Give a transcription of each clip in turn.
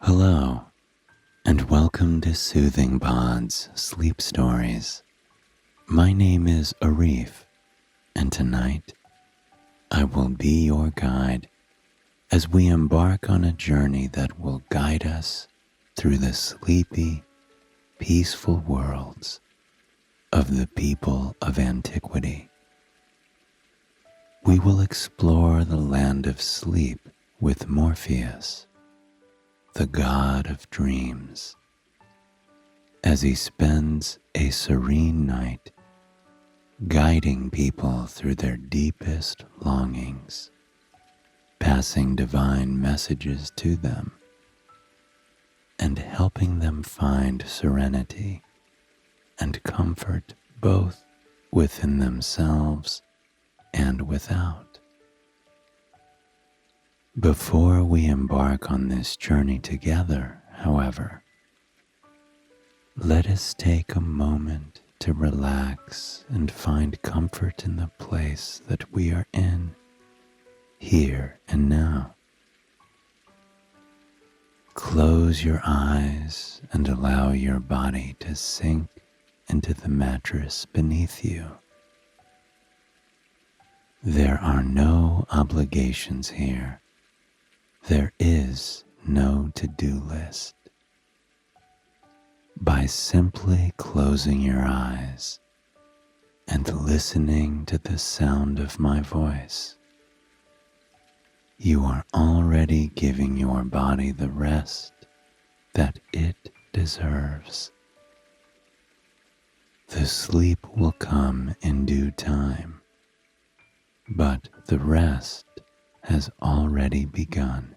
Hello, and welcome to Soothing Pod's Sleep Stories. My name is Arif, and tonight I will be your guide as we embark on a journey that will guide us through the sleepy, peaceful worlds of the people of antiquity. We will explore the land of sleep with Morpheus, the God of Dreams, as he spends a serene night guiding people through their deepest longings, passing divine messages to them, and helping them find serenity and comfort both within themselves and without. Before we embark on this journey together, however, let us take a moment to relax and find comfort in the place that we are in, here and now. Close your eyes and allow your body to sink into the mattress beneath you. There are no obligations here. There is no to-do list. By simply closing your eyes and listening to the sound of my voice, you are already giving your body the rest that it deserves. The sleep will come in due time, but the rest has already begun.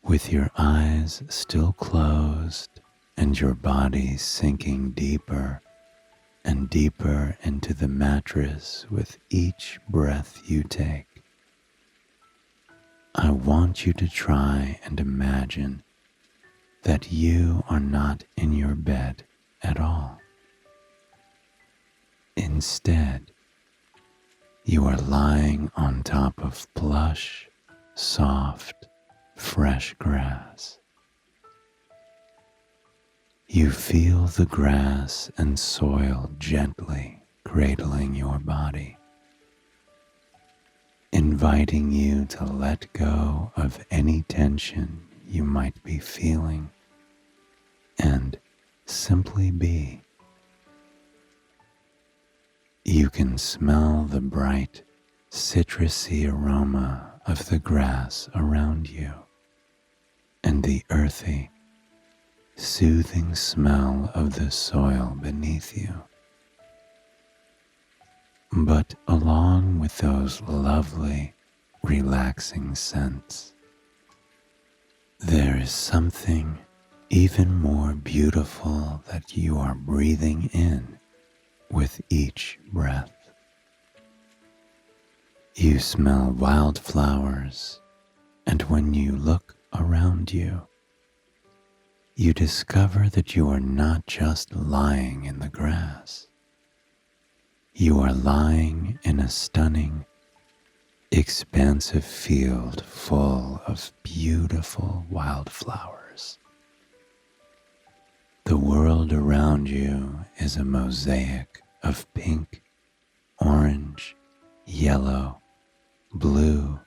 With your eyes still closed and your body sinking deeper and deeper into the mattress with each breath you take, I want you to try and imagine that you are not in your bed at all. Instead, you are lying on top of plush, soft, fresh grass. You feel the grass and soil gently cradling your body, inviting you to let go of any tension you might be feeling and simply be. You can smell the bright, citrusy aroma of the grass around you and the earthy, soothing smell of the soil beneath you. But along with those lovely, relaxing scents, there is something even more beautiful that you are breathing in with each breath. You smell wildflowers, and when you look around you, you discover that you are not just lying in the grass. You are lying in a stunning, expansive field full of beautiful wildflowers. The world around you is a mosaic of pink, orange, yellow, blue,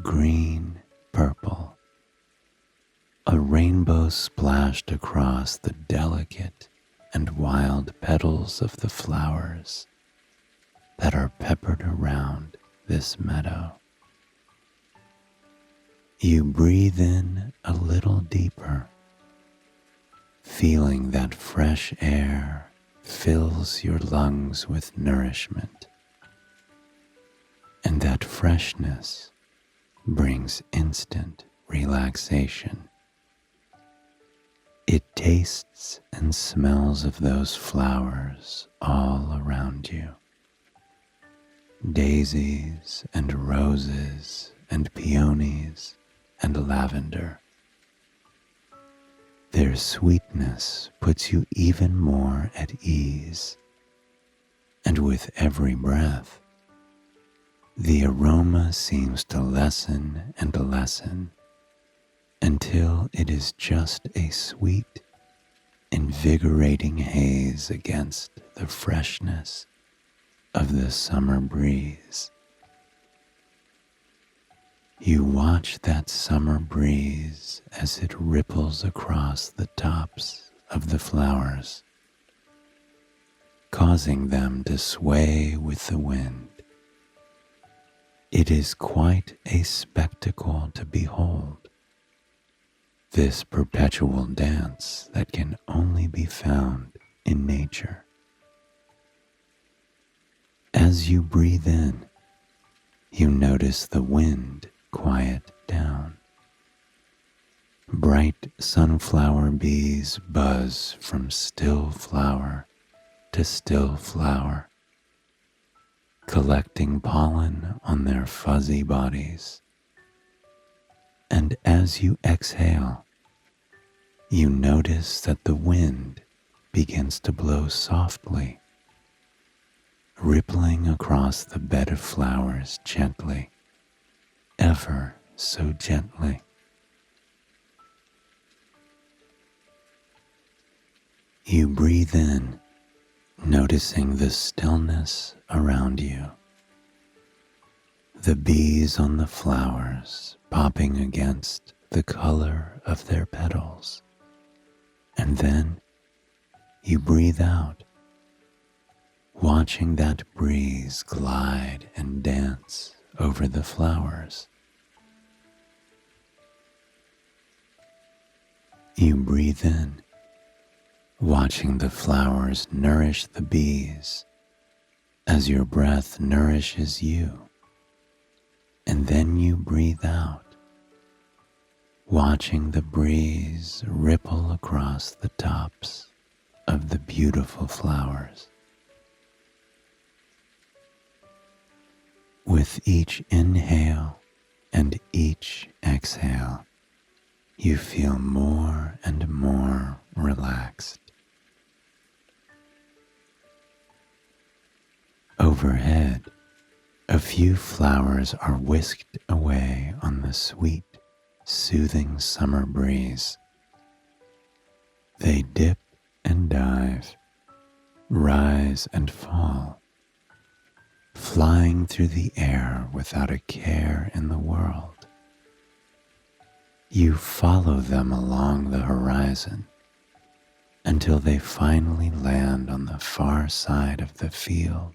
green, purple. A rainbow splashed across the delicate and wild petals of the flowers that are peppered around this meadow. You breathe in a little deeper, feeling that fresh air fills your lungs with nourishment, and that freshness brings instant relaxation. It tastes and smells of those flowers all around you. Daisies and roses and peonies and lavender. Their sweetness puts you even more at ease, and with every breath, the aroma seems to lessen and lessen until it is just a sweet, invigorating haze against the freshness of the summer breeze. You watch that summer breeze as it ripples across the tops of the flowers, causing them to sway with the wind. It is quite a spectacle to behold, this perpetual dance that can only be found in nature. As you breathe in, you notice the wind quiet down. Bright sunflower bees buzz from still flower to still flower, collecting pollen on their fuzzy bodies. And as you exhale, you notice that the wind begins to blow softly, rippling across the bed of flowers gently, ever so gently. You breathe in, noticing the stillness around you. The bees on the flowers popping against the color of their petals. And then you breathe out, watching that breeze glide and dance over the flowers. You breathe in, watching the flowers nourish the bees as your breath nourishes you. And then you breathe out, watching the breeze ripple across the tops of the beautiful flowers. With each inhale and each exhale, you feel more and more relaxed. Overhead, a few flowers are whisked away on the sweet, soothing summer breeze. They dip and dive, rise and fall, flying through the air without a care in the world. You follow them along the horizon until they finally land on the far side of the field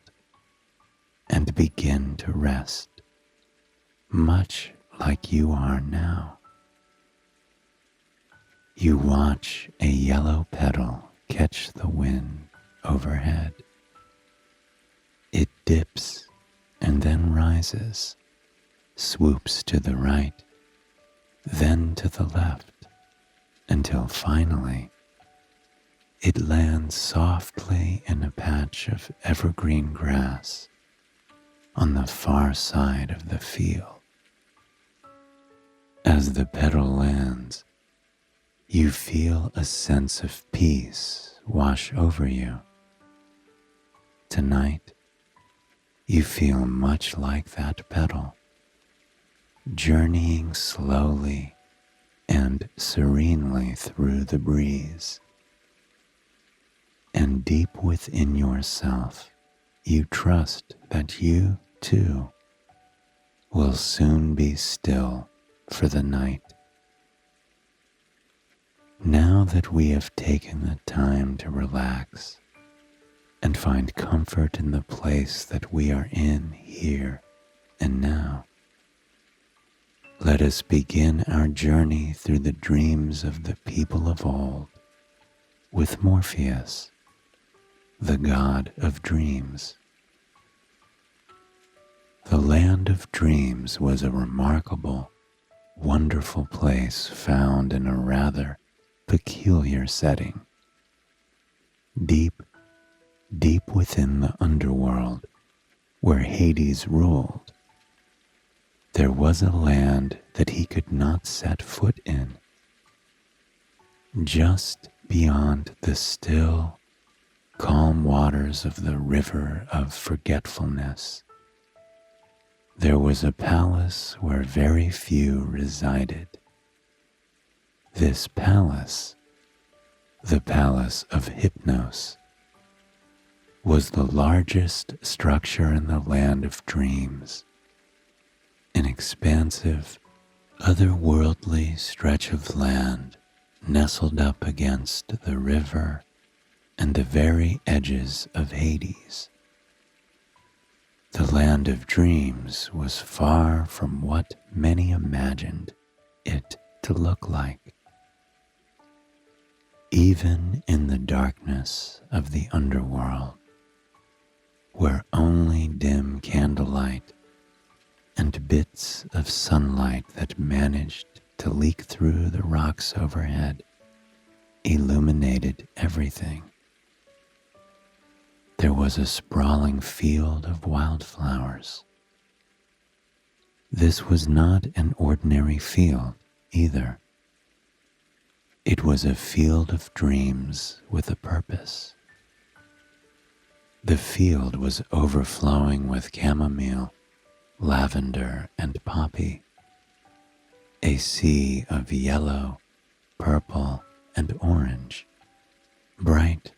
and begin to rest, much like you are now. You watch a yellow petal catch the wind overhead. It dips and then rises, swoops to the right, then to the left, until finally it lands softly in a patch of evergreen grass on the far side of the field. As the petal lands, you feel a sense of peace wash over you. Tonight, you feel much like that petal, journeying slowly and serenely through the breeze. And deep within yourself, you trust that you, too, will soon be still for the night. Now that we have taken the time to relax and find comfort in the place that we are in here and now, let us begin our journey through the dreams of the people of old with Morpheus, the God of Dreams. The land of dreams was a remarkable, wonderful place found in a rather peculiar setting. Deep, deep within the underworld, where Hades ruled, there was a land that he could not set foot in. Just beyond the still, calm waters of the river of forgetfulness, there was a palace where very few resided. This palace, the Palace of Hypnos, was the largest structure in the land of dreams, an expansive, otherworldly stretch of land nestled up against the river and the very edges of Hades. The land of dreams was far from what many imagined it to look like. Even in the darkness of the underworld, where only dim candlelight and bits of sunlight that managed to leak through the rocks overhead illuminated everything, there was a sprawling field of wildflowers. This was not an ordinary field either. It was a field of dreams with a purpose. The field was overflowing with chamomile, lavender, and poppy, a sea of yellow, purple, and orange, bright,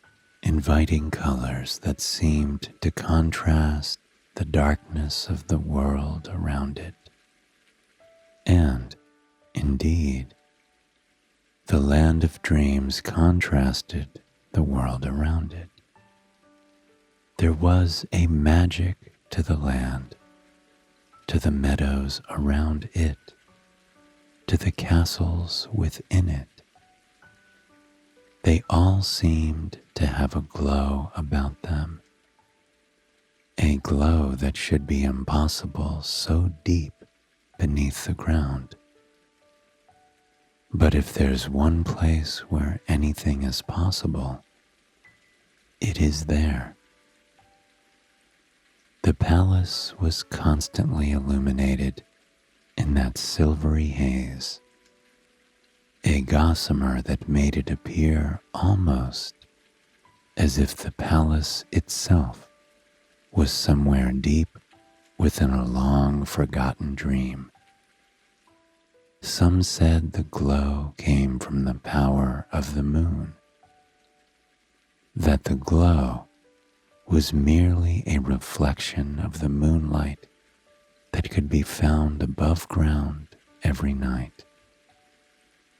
inviting colors that seemed to contrast the darkness of the world around it. And, indeed, the land of dreams contrasted the world around it. There was a magic to the land, to the meadows around it, to the castles within it. They all seemed to have a glow about them, a glow that should be impossible so deep beneath the ground. But if there's one place where anything is possible, it is there. The palace was constantly illuminated in that silvery haze, a gossamer that made it appear almost as if the palace itself was somewhere deep within a long forgotten dream. Some said the glow came from the power of the moon, that the glow was merely a reflection of the moonlight that could be found above ground every night,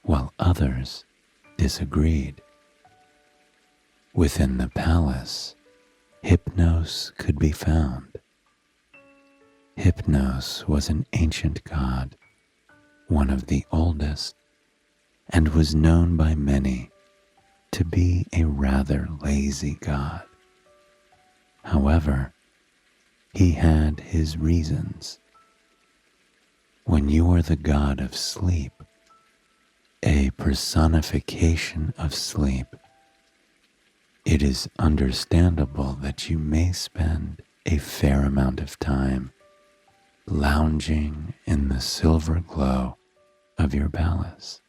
while others disagreed. Within the palace, Hypnos could be found. Hypnos was an ancient god, one of the oldest, and was known by many to be a rather lazy god. However, he had his reasons. When you are the god of sleep, a personification of sleep, it is understandable that you may spend a fair amount of time lounging in the silver glow of your palace.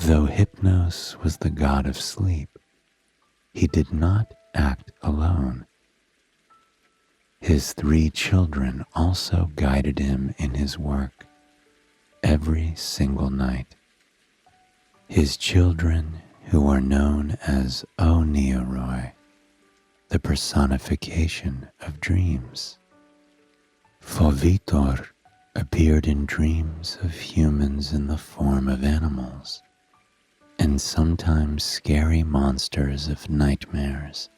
Though Hypnos was the god of sleep, he did not act alone. His 3 children also guided him in his work every single night. His children, who are known as Oneiroi, the personification of dreams. Fovitor appeared in dreams of humans in the form of animals, and sometimes scary monsters of nightmares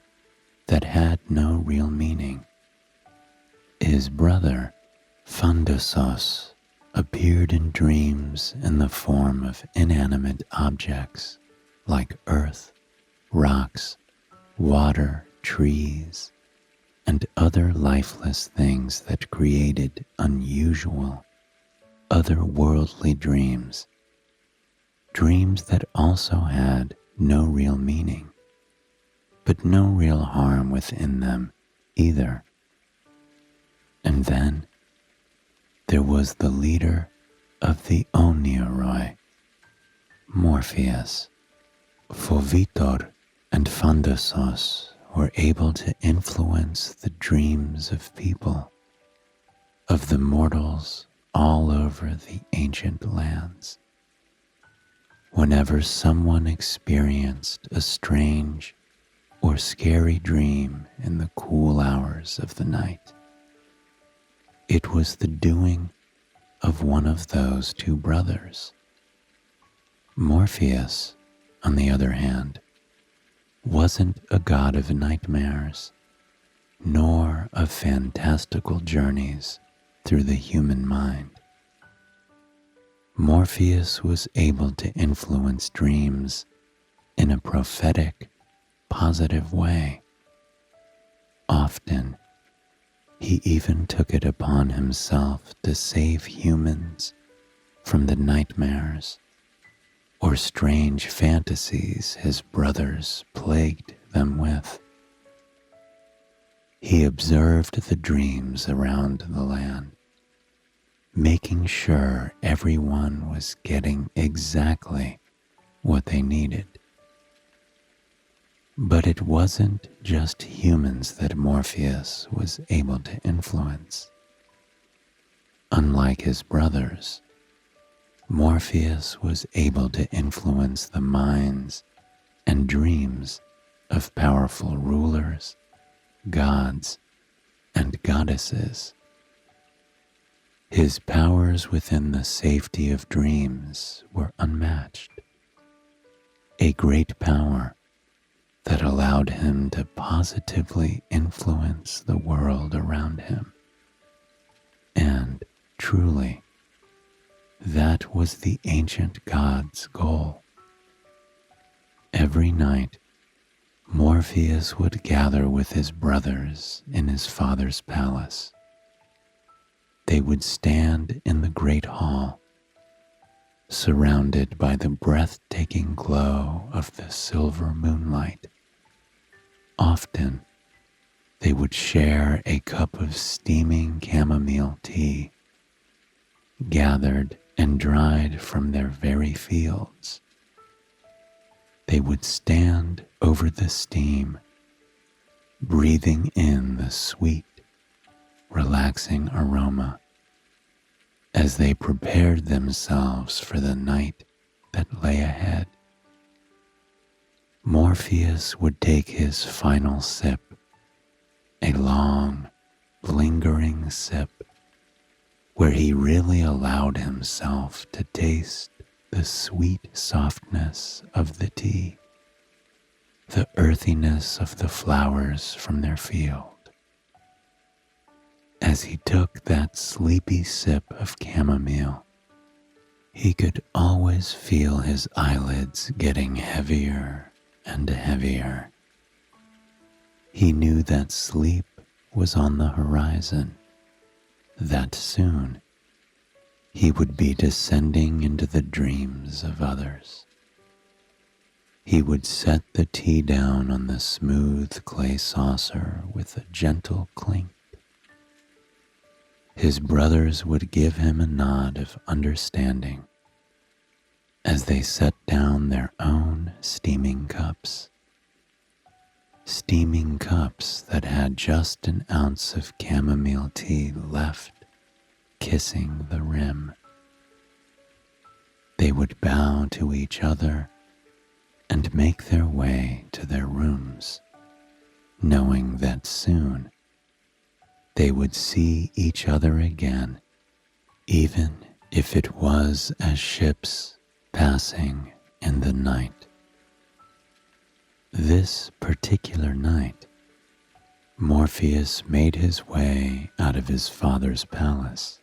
that had no real meaning. His brother, Fundosos, appeared in dreams in the form of inanimate objects like earth, rocks, water, trees, and other lifeless things that created unusual, otherworldly dreams, dreams that also had no real meaning, but no real harm within them either. And then there was the leader of the Oneiroi, Morpheus. Fovitor and Fondosos were able to influence the dreams of people, of the mortals all over the ancient lands. Whenever someone experienced a strange or scary dream in the cool hours of the night, it was the doing of one of those two brothers. Morpheus, on the other hand, wasn't a god of nightmares, nor of fantastical journeys through the human mind. Morpheus was able to influence dreams in a prophetic, positive way. Often, he even took it upon himself to save humans from the nightmares or strange fantasies his brothers plagued them with. He observed the dreams around the land, making sure everyone was getting exactly what they needed. But it wasn't just humans that Morpheus was able to influence. Unlike his brothers, Morpheus was able to influence the minds and dreams of powerful rulers, gods, and goddesses. His powers within the safety of dreams were unmatched, a great power that allowed him to positively influence the world around him. And truly, that was the ancient god's goal. Every night, Morpheus would gather with his brothers in his father's palace. They would stand in the great hall, surrounded by the breathtaking glow of the silver moonlight. Often, they would share a cup of steaming chamomile tea, gathered and dried from their very fields. They would stand over the steam, breathing in the sweet, relaxing aroma as they prepared themselves for the night that lay ahead. Morpheus would take his final sip, a long, lingering sip, where he really allowed himself to taste the sweet softness of the tea, the earthiness of the flowers from their field. As he took that sleepy sip of chamomile, he could always feel his eyelids getting heavier and heavier. He knew that sleep was on the horizon, that soon he would be descending into the dreams of others. He would set the tea down on the smooth clay saucer with a gentle clink. His brothers would give him a nod of understanding as they set down their own steaming cups that had just an ounce of chamomile tea left kissing the rim. They would bow to each other and make their way to their rooms, knowing that soon they would see each other again, even if it was as ships passing in the night. This particular night, Morpheus made his way out of his father's palace,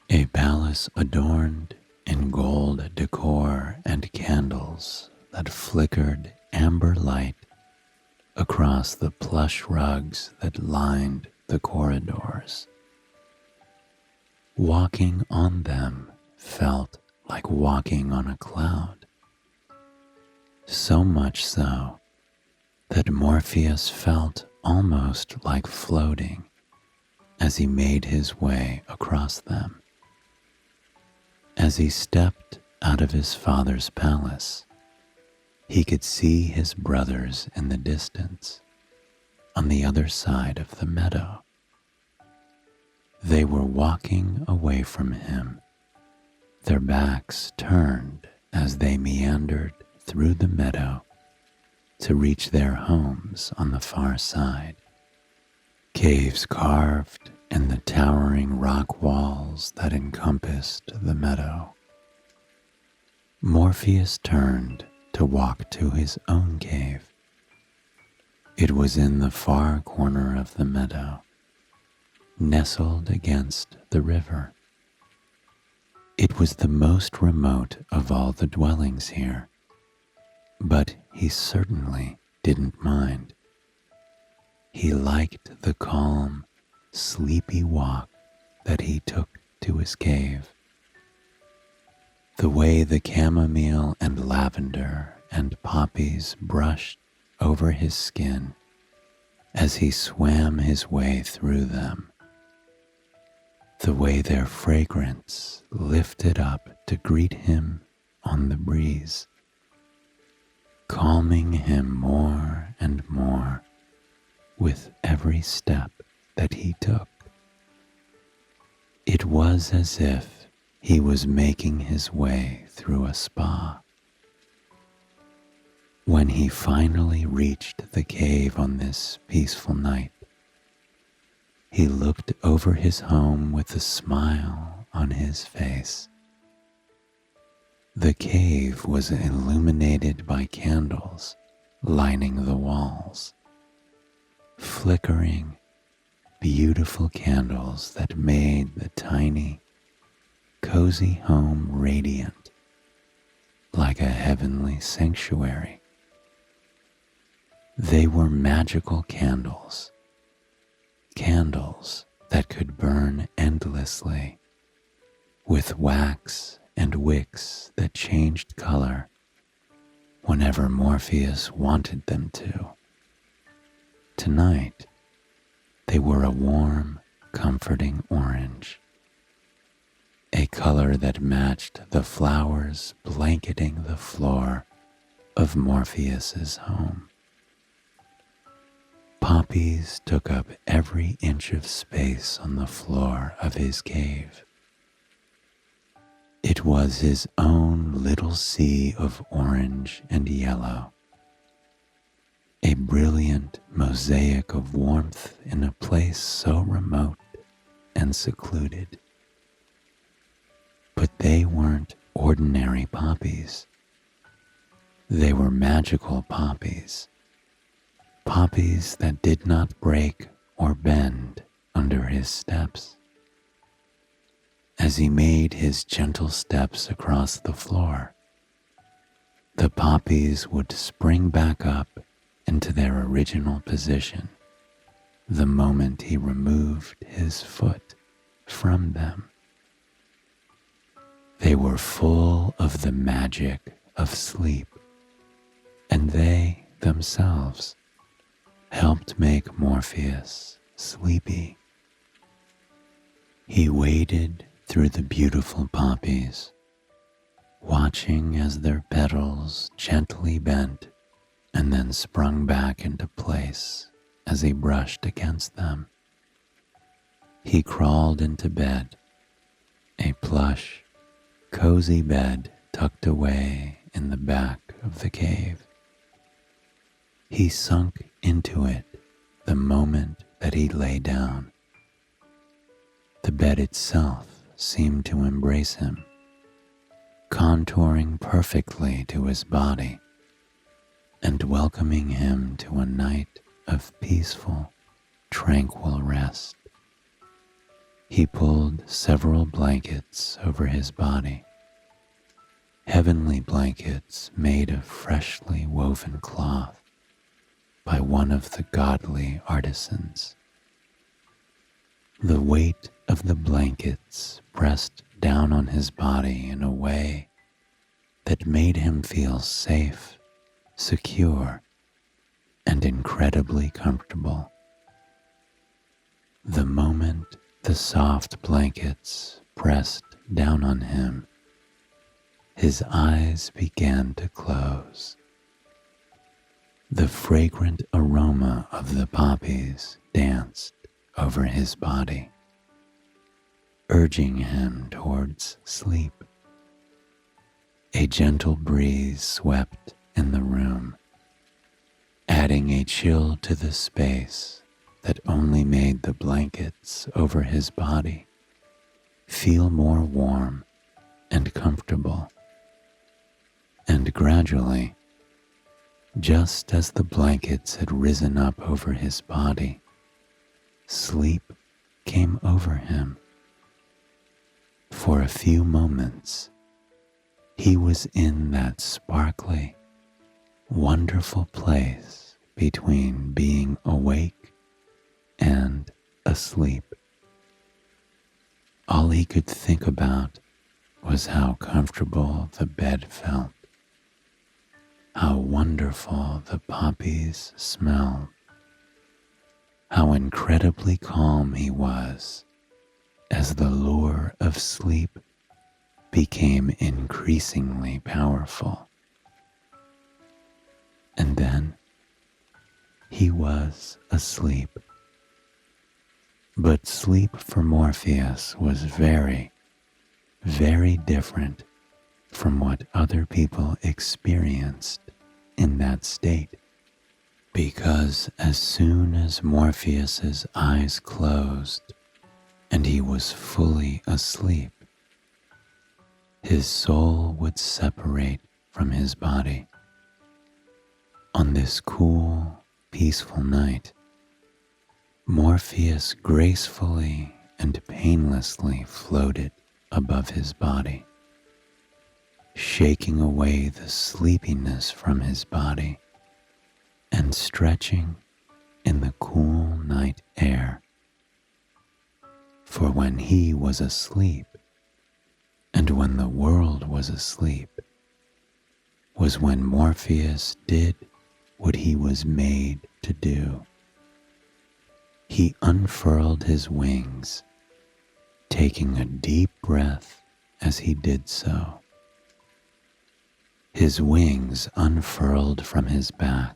a palace adorned in gold decor and candles that flickered amber light across the plush rugs that lined the corridors. Walking on them felt like walking on a cloud, so much so that Morpheus felt almost like floating as he made his way across them. As he stepped out of his father's palace, he could see his brothers in the distance, on the other side of the meadow. They were walking away from him, their backs turned as they meandered through the meadow to reach their homes on the far side. Caves carved in the towering rock walls that encompassed the meadow. Morpheus turned to walk to his own cave. It was in the far corner of the meadow, nestled against the river. It was the most remote of all the dwellings here, but he certainly didn't mind. He liked the calm, sleepy walk that he took to his cave. The way the chamomile and lavender and poppies brushed over his skin as he swam his way through them. The way their fragrance lifted up to greet him on the breeze, calming him more and more with every step that he took. It was as if he was making his way through a spa. When he finally reached the cave on this peaceful night, he looked over his home with a smile on his face. The cave was illuminated by candles lining the walls, flickering, beautiful candles that made the tiny, cozy home radiant, like a heavenly sanctuary. They were magical candles, candles that could burn endlessly, with wax and wicks that changed color whenever Morpheus wanted them to. Tonight, they were a warm, comforting orange, a color that matched the flowers blanketing the floor of Morpheus's home. Poppies took up every inch of space on the floor of his cave. It was his own little sea of orange and yellow, a brilliant mosaic of warmth in a place so remote and secluded. But they weren't ordinary poppies. They were magical poppies, poppies that did not break or bend under his steps. As he made his gentle steps across the floor, the poppies would spring back up into their original position the moment he removed his foot from them. They were full of the magic of sleep, and they themselves helped make Morpheus sleepy. He waded through the beautiful poppies, watching as their petals gently bent and then sprung back into place as he brushed against them. He crawled into bed, a plush, cozy bed tucked away in the back of the cave. He sunk into it the moment that he lay down. The bed itself seemed to embrace him, contouring perfectly to his body and welcoming him to a night of peaceful, tranquil rest. He pulled several blankets over his body, heavenly blankets made of freshly woven cloth by one of the godly artisans. The weight of the blankets pressed down on his body in a way that made him feel safe, secure, and incredibly comfortable. The moment the soft blankets pressed down on him, his eyes began to close. The fragrant aroma of the poppies danced over his body, urging him towards sleep. A gentle breeze swept in the room, adding a chill to the space that only made the blankets over his body feel more warm and comfortable. And gradually, just as the blankets had risen up over his body, sleep came over him. For a few moments, he was in that sparkly, wonderful place between being awake and asleep. All he could think about was how comfortable the bed felt, how wonderful the poppies smelled, how incredibly calm he was as the lure of sleep became increasingly powerful. And then he was asleep. But sleep for Morpheus was very, very different from what other people experienced in that state. Because as soon as Morpheus's eyes closed and he was fully asleep, his soul would separate from his body. On this cool, peaceful night, Morpheus gracefully and painlessly floated above his body, shaking away the sleepiness from his body and stretching in the cool night air. For when he was asleep, and when the world was asleep, was when Morpheus did what he was made to do. He unfurled his wings, taking a deep breath as he did so. His wings unfurled from his back,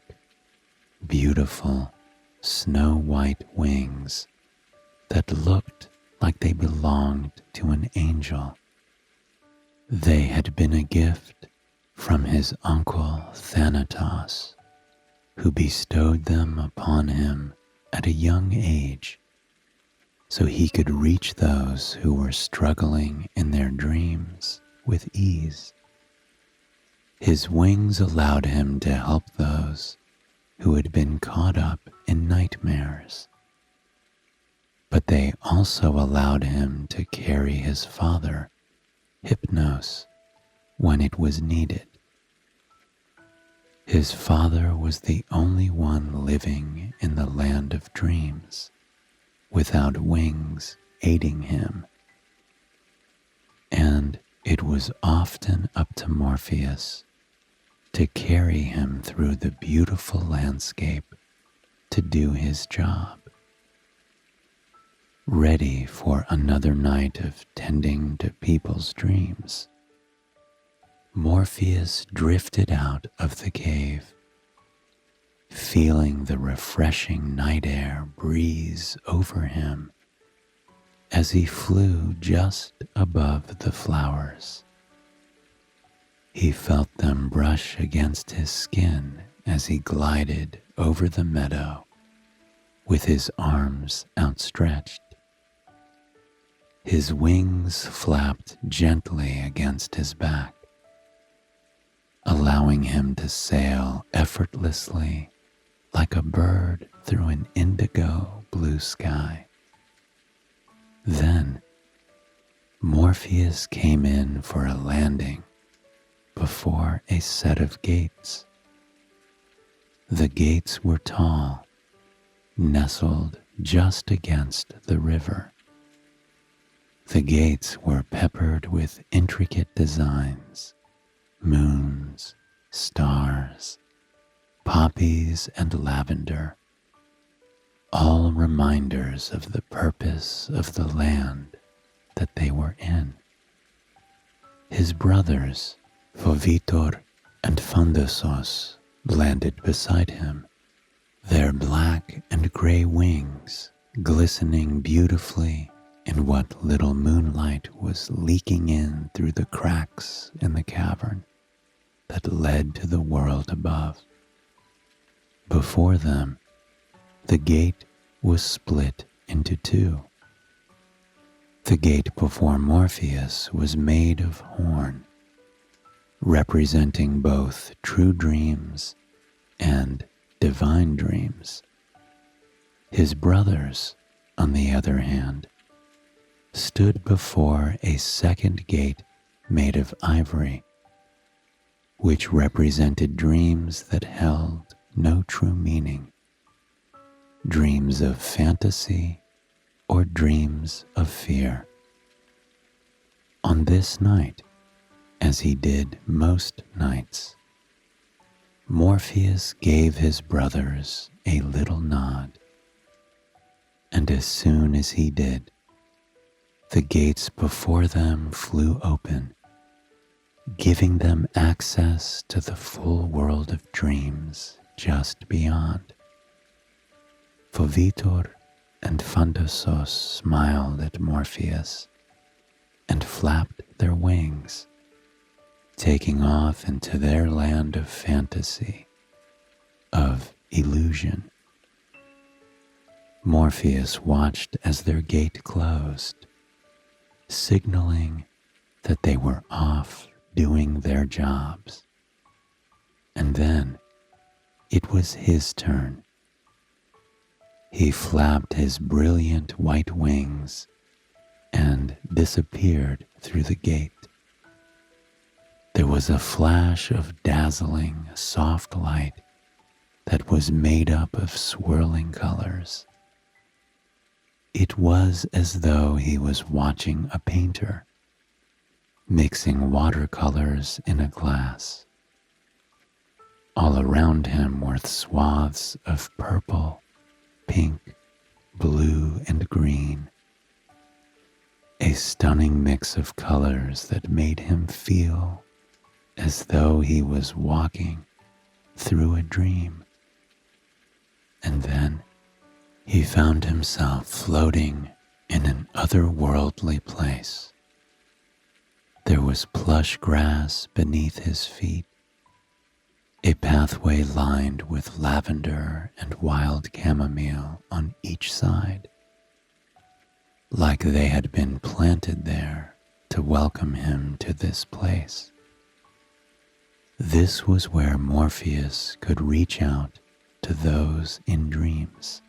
beautiful snow-white wings that looked like they belonged to an angel. They had been a gift from his uncle Thanatos, who bestowed them upon him at a young age, so he could reach those who were struggling in their dreams with ease. His wings allowed him to help those who had been caught up in nightmares, but they also allowed him to carry his father, Hypnos, when it was needed. His father was the only one living in the land of dreams, without wings aiding him, and it was often up to Morpheus to carry him through the beautiful landscape to do his job. Ready for another night of tending to people's dreams, Morpheus drifted out of the cave, feeling the refreshing night air breeze over him as he flew just above the flowers. He felt them brush against his skin as he glided over the meadow with his arms outstretched. His wings flapped gently against his back, allowing him to sail effortlessly like a bird through an indigo blue sky. Then Morpheus came in for a landing before a set of gates. The gates were tall, nestled just against the river. The gates were peppered with intricate designs, moons, stars, poppies, and lavender, all reminders of the purpose of the land that they were in. His brothers, Fovitor and Fondosos, landed beside him, their black and gray wings glistening beautifully in what little moonlight was leaking in through the cracks in the cavern. that led to the world above. Before them, the gate was split into two. The gate before Morpheus was made of horn, representing both true dreams and divine dreams. His brothers, on the other hand, stood before a second gate made of ivory, which represented dreams that held no true meaning, dreams of fantasy or dreams of fear. On this night, as he did most nights, Morpheus gave his brothers a little nod, and as soon as he did, the gates before them flew open, giving them access to the full world of dreams just beyond. Fovitor and Phantasos smiled at Morpheus and flapped their wings, taking off into their land of fantasy, of illusion. Morpheus watched as their gate closed, signaling that they were off doing their jobs. And then it was his turn. He flapped his brilliant white wings and disappeared through the gate. There was a flash of dazzling, soft light that was made up of swirling colors. It was as though he was watching a painter, mixing watercolors in a glass. All around him were swaths of purple, pink, blue, and green, a stunning mix of colors that made him feel as though he was walking through a dream. And then he found himself floating in an otherworldly place. There was plush grass beneath his feet, a pathway lined with lavender and wild chamomile on each side, like they had been planted there to welcome him to this place. This was where Morpheus could reach out to those in dreams.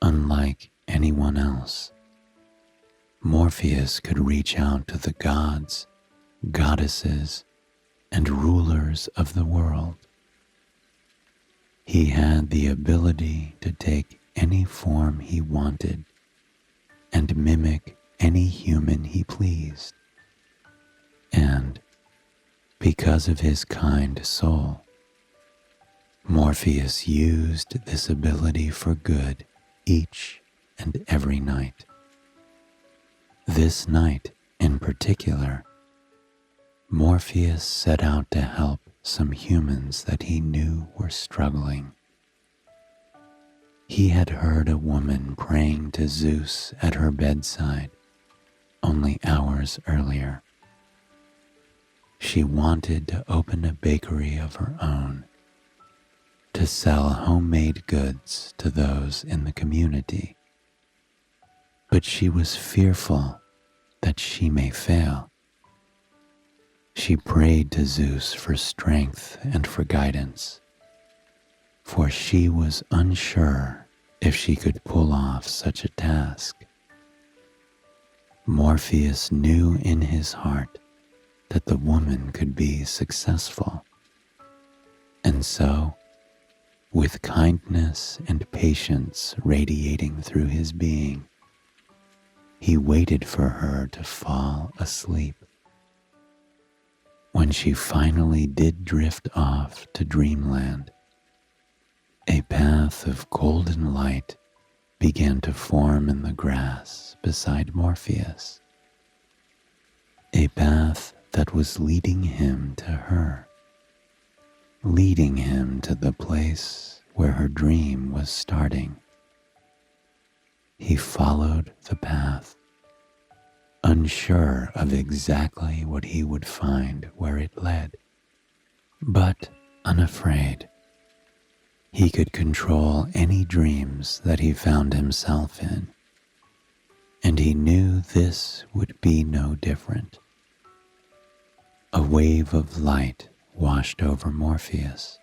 Unlike anyone else, Morpheus could reach out to the gods, goddesses, and rulers of the world. He had the ability to take any form he wanted and mimic any human he pleased. And because of his kind soul, Morpheus used this ability for good each and every night. This night in particular, Morpheus set out to help some humans that he knew were struggling. He had heard a woman praying to Zeus at her bedside only hours earlier. She wanted to open a bakery of her own, to sell homemade goods to those in the community. But she was fearful that she may fail. She prayed to Zeus for strength and for guidance, for she was unsure if she could pull off such a task. Morpheus knew in his heart that the woman could be successful, and so, with kindness and patience radiating through his being, he waited for her to fall asleep. When she finally did drift off to dreamland, a path of golden light began to form in the grass beside Morpheus, a path that was leading him to her, leading him to the place where her dream was starting. He followed the path, unsure of exactly what he would find where it led. But unafraid, he could control any dreams that he found himself in, and he knew this would be no different. A wave of light washed over Morpheus,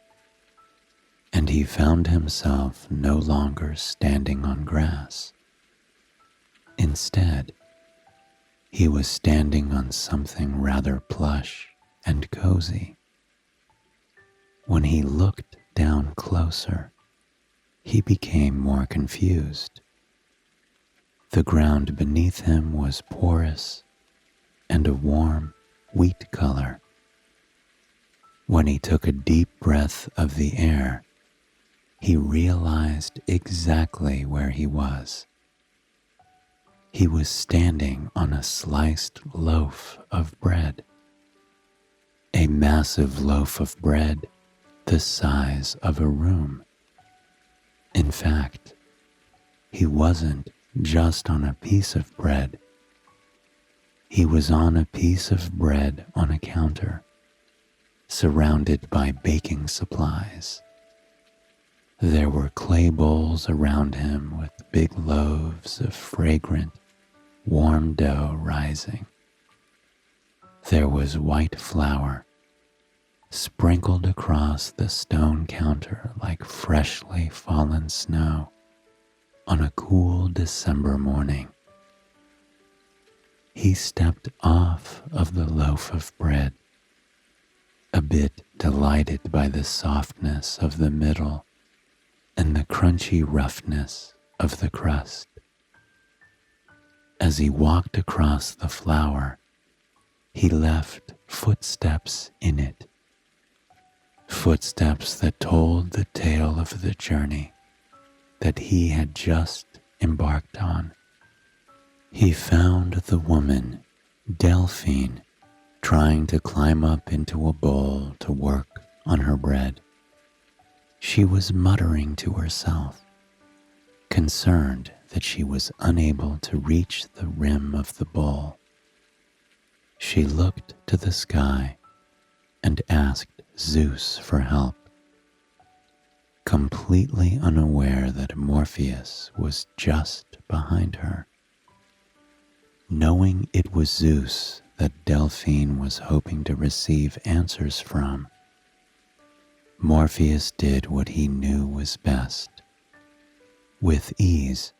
and he found himself no longer standing on grass. Instead, he was standing on something rather plush and cozy. When he looked down closer, he became more confused. The ground beneath him was porous and a warm, wheat color. When he took a deep breath of the air, he realized exactly where he was. He was standing on a sliced loaf of bread, a massive loaf of bread the size of a room. In fact, he wasn't just on a piece of bread. He was on a piece of bread on a counter, surrounded by baking supplies. There were clay bowls around him with big loaves of fragrant, warm dough rising. There was white flour sprinkled across the stone counter like freshly fallen snow on a cool December morning. He stepped off of the loaf of bread, a bit delighted by the softness of the middle and the crunchy roughness of the crust. As he walked across the flour, he left footsteps in it, footsteps that told the tale of the journey that he had just embarked on. He found the woman, Delphine, trying to climb up into a bowl to work on her bread. She was muttering to herself, concerned that she was unable to reach the rim of the bowl. She looked to the sky and asked Zeus for help, completely unaware that Morpheus was just behind her. Knowing it was Zeus that Delphine was hoping to receive answers from, Morpheus did what he knew was best. With ease,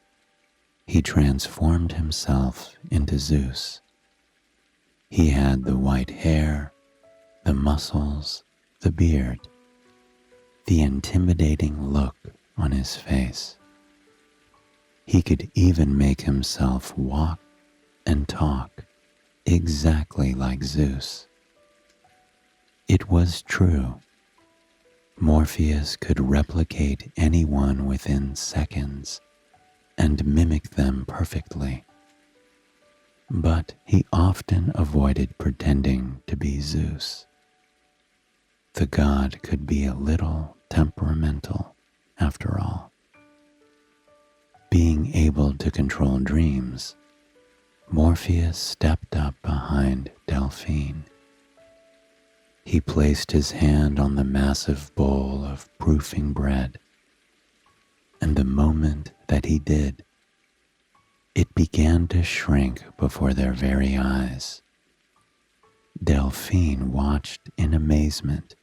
he transformed himself into Zeus. He had the white hair, the muscles, the beard, the intimidating look on his face. He could even make himself walk and talk exactly like Zeus. It was true. Morpheus could replicate anyone within seconds and mimic them perfectly. But he often avoided pretending to be Zeus. The god could be a little temperamental, after all. Being able to control dreams, Morpheus stepped up behind Delphine. He placed his hand on the massive bowl of proofing bread, and the moment that he did, it began to shrink before their very eyes. Delphine watched in amazement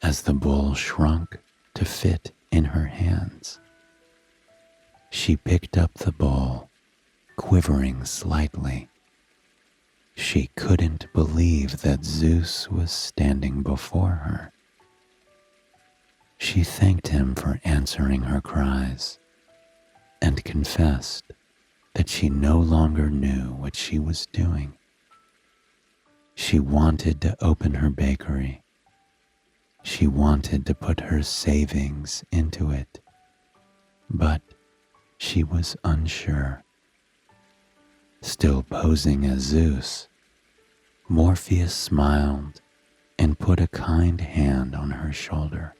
as the bowl shrunk to fit in her hands. She picked up the bowl, quivering slightly. She couldn't believe that Zeus was standing before her. She thanked him for answering her cries and confessed that she no longer knew what she was doing. She wanted to open her bakery. She wanted to put her savings into it, but she was unsure. Still posing as Zeus, Morpheus smiled and put a kind hand on her shoulder.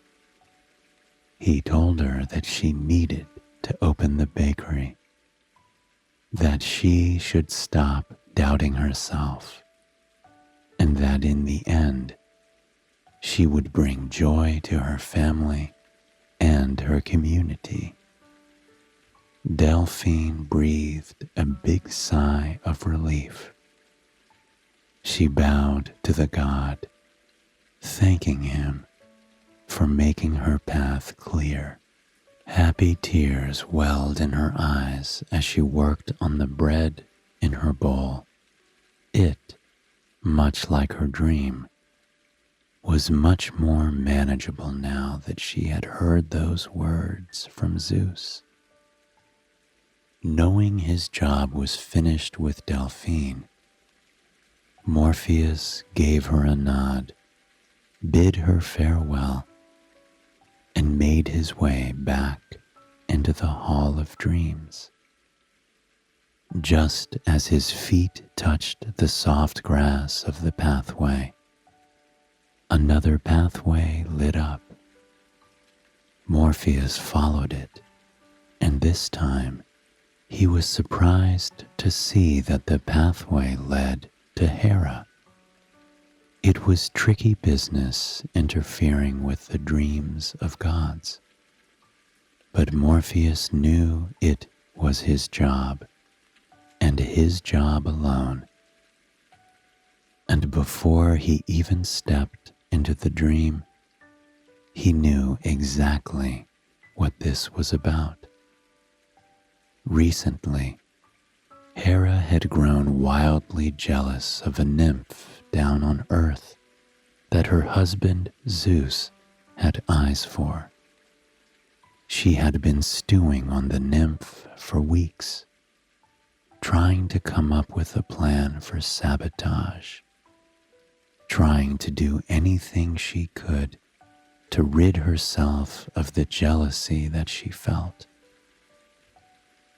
He told her that she needed to open the bakery, that she should stop doubting herself, and that in the end, she would bring joy to her family and her community. Delphine breathed a big sigh of relief. She bowed to the god, thanking him for making her path clear. Happy tears welled in her eyes as she worked on the bread in her bowl. It, much like her dream, was much more manageable now that she had heard those words from Zeus. Knowing his job was finished with Delphine, Morpheus gave her a nod, bid her farewell, and made his way back into the Hall of Dreams. Just as his feet touched the soft grass of the pathway, another pathway lit up. Morpheus followed it, and this time he was surprised to see that the pathway led to Hera. It was tricky business interfering with the dreams of gods, but Morpheus knew it was his job, and his job alone. And before he even stepped into the dream, he knew exactly what this was about. Recently, Hera had grown wildly jealous of a nymph down on Earth that her husband Zeus had eyes for. She had been stewing on the nymph for weeks, trying to come up with a plan for sabotage, trying to do anything she could to rid herself of the jealousy that she felt.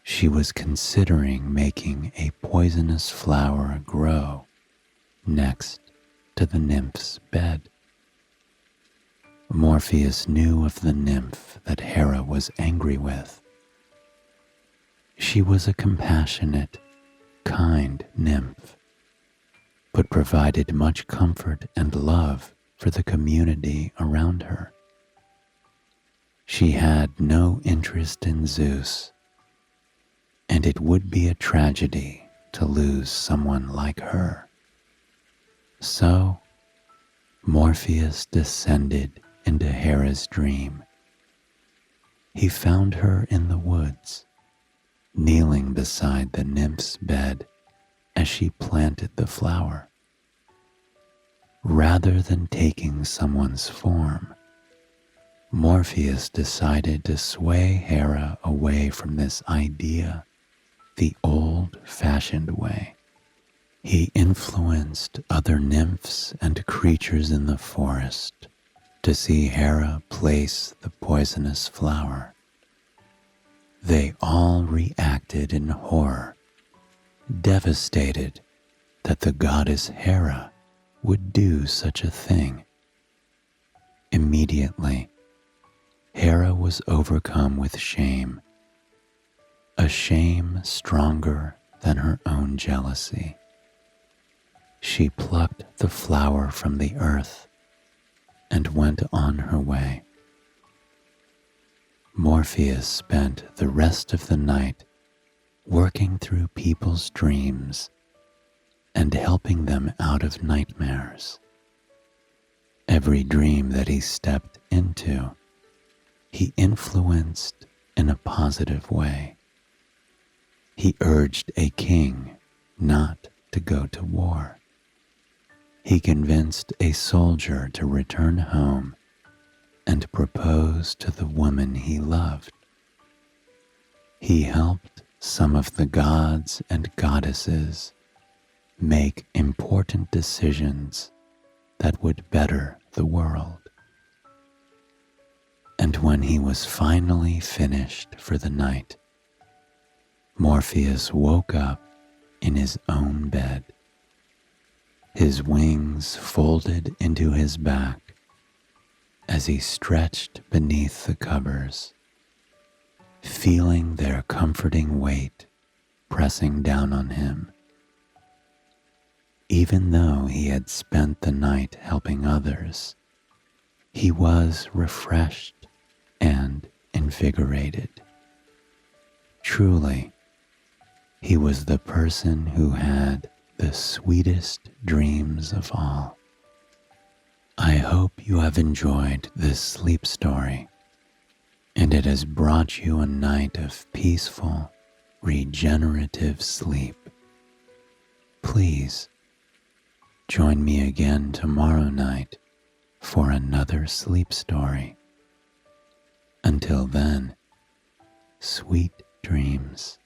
She was considering making a poisonous flower grow next to the nymph's bed. Morpheus knew of the nymph that Hera was angry with. She was a compassionate, kind nymph, but provided much comfort and love for the community around her. She had no interest in Zeus, and it would be a tragedy to lose someone like her. So, Morpheus descended into Hera's dream. He found her in the woods, kneeling beside the nymph's bed as she planted the flower. Rather than taking someone's form, Morpheus decided to sway Hera away from this idea the old-fashioned way. He influenced other nymphs and creatures in the forest to see Hera place the poisonous flower. They all reacted in horror, devastated that the goddess Hera would do such a thing. Immediately, Hera was overcome with shame, a shame stronger than her own jealousy. She plucked the flower from the earth and went on her way. Morpheus spent the rest of the night working through people's dreams and helping them out of nightmares. Every dream that he stepped into, he influenced in a positive way. He urged a king not to go to war. He convinced a soldier to return home and propose to the woman he loved. He helped some of the gods and goddesses make important decisions that would better the world. And when he was finally finished for the night, Morpheus woke up in his own bed, his wings folded into his back as he stretched beneath the covers, feeling their comforting weight pressing down on him. Even though he had spent the night helping others, he was refreshed and invigorated. Truly, he was the person who had the sweetest dreams of all. I hope you have enjoyed this sleep story, and it has brought you a night of peaceful, regenerative sleep. Please join me again tomorrow night for another sleep story. Until then, sweet dreams.